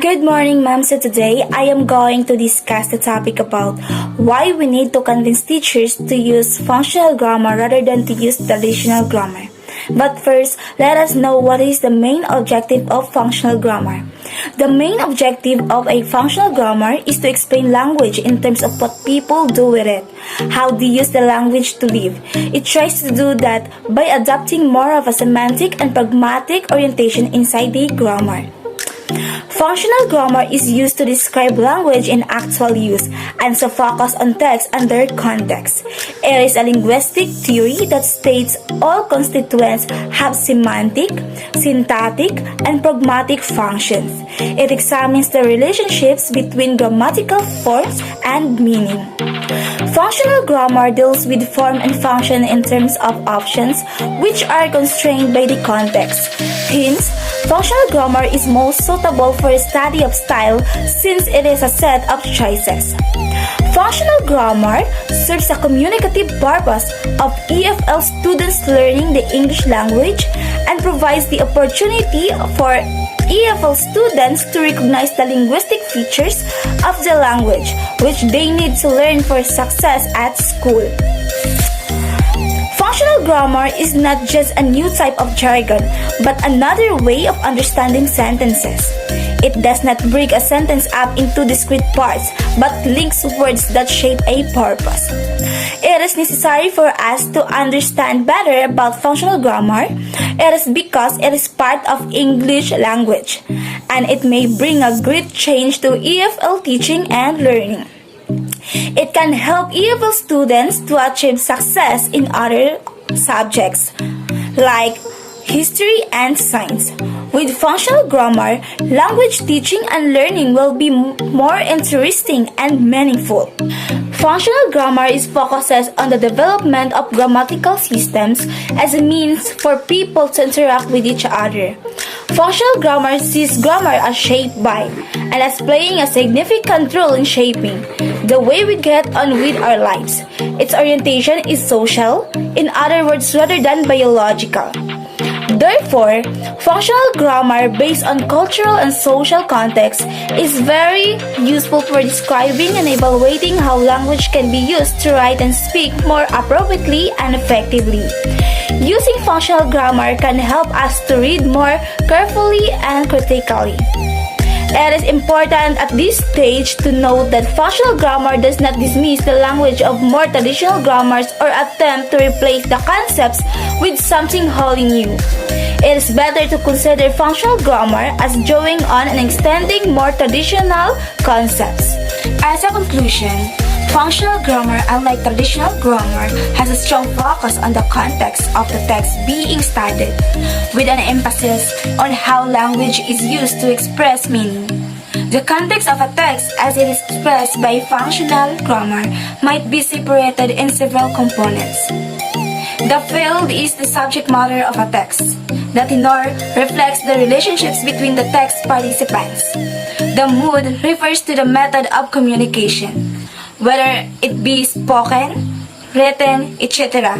Good morning, ma'am. So today, I am going to discuss the topic about why we need to convince teachers to use functional grammar rather than to use traditional grammar. But first, let us know what is the main objective of functional grammar. The main objective of a functional grammar is to explain language in terms of what people do with it, how they use the language to live. It tries to do that by adopting more of a semantic and pragmatic orientation inside the grammar. Functional grammar is used to describe language in actual use and so focus on text and their context. It is a linguistic theory that states all constituents have semantic, syntactic, and pragmatic functions. It examines the relationships between grammatical forms and meaning. Functional grammar deals with form and function in terms of options, which are constrained by the context. Hence, functional grammar is most suitable for the study of style since it is a set of choices. Functional grammar serves a communicative purpose of EFL students learning the English language and provides the opportunity for EFL students to recognize the linguistic features of the language which they need to learn for success at school. Functional grammar is not just a new type of jargon, but another way of understanding sentences. It does not break a sentence up into discrete parts, but links words that shape a purpose. It is necessary for us to understand better about functional grammar. It is because it is part of English language, and it may bring a great change to EFL teaching and learning. It can help EFL students to achieve success in other subjects like history and science. With functional grammar, language teaching and learning will be more interesting and meaningful. Functional grammar is focuses on the development of grammatical systems as a means for people to interact with each other. Functional grammar sees grammar as shaped by and as playing a significant role in shaping the way we get on with our lives. Its orientation is social, in other words, rather than biological. Therefore, functional grammar based on cultural and social context is very useful for describing and evaluating how language can be used to write and speak more appropriately and effectively. Using functional grammar can help us to read more carefully and critically. It is important at this stage to note that functional grammar does not dismiss the language of more traditional grammars or attempt to replace the concepts with something wholly new. It is better to consider functional grammar as drawing on and extending more traditional concepts. As a conclusion, functional grammar, unlike traditional grammar, has a strong focus on the context of the text being studied, with an emphasis on how language is used to express meaning. The context of a text as it is expressed by functional grammar might be separated in several components. The field is the subject matter of a text. The tenor reflects the relationships between the text participants. The mood refers to the method of communication, whether it be spoken, written, etc.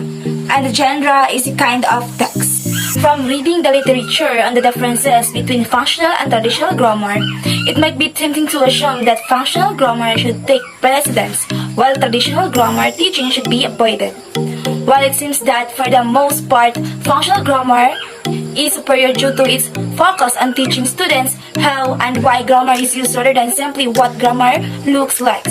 And the genre is a kind of text. From reading the literature on the differences between functional and traditional grammar, it might be tempting to assume that functional grammar should take precedence, while traditional grammar teaching should be avoided. While it seems that for the most part, functional grammar is superior due to its focus on teaching students how and why grammar is used rather than simply what grammar looks like.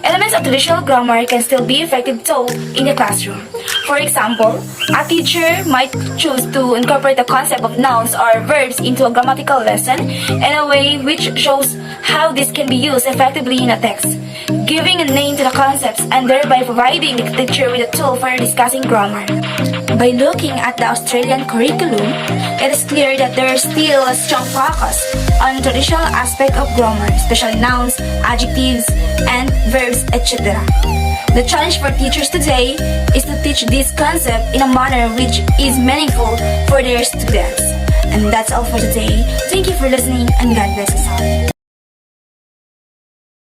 Elements of traditional grammar can still be effective taught in the classroom. For example, a teacher might choose to incorporate the concept of nouns or verbs into a grammatical lesson in a way which shows how this can be used effectively in a text, giving a name to the concepts and thereby providing the teacher with a tool for discussing grammar. By looking at the Australian curriculum, it is clear that there is still a strong focus on traditional aspect of grammar, especially nouns, adjectives, and verbs, etc. The challenge for teachers today is to teach this concept in a manner which is meaningful for their students. And that's all for today. Thank you for listening and God bless us all.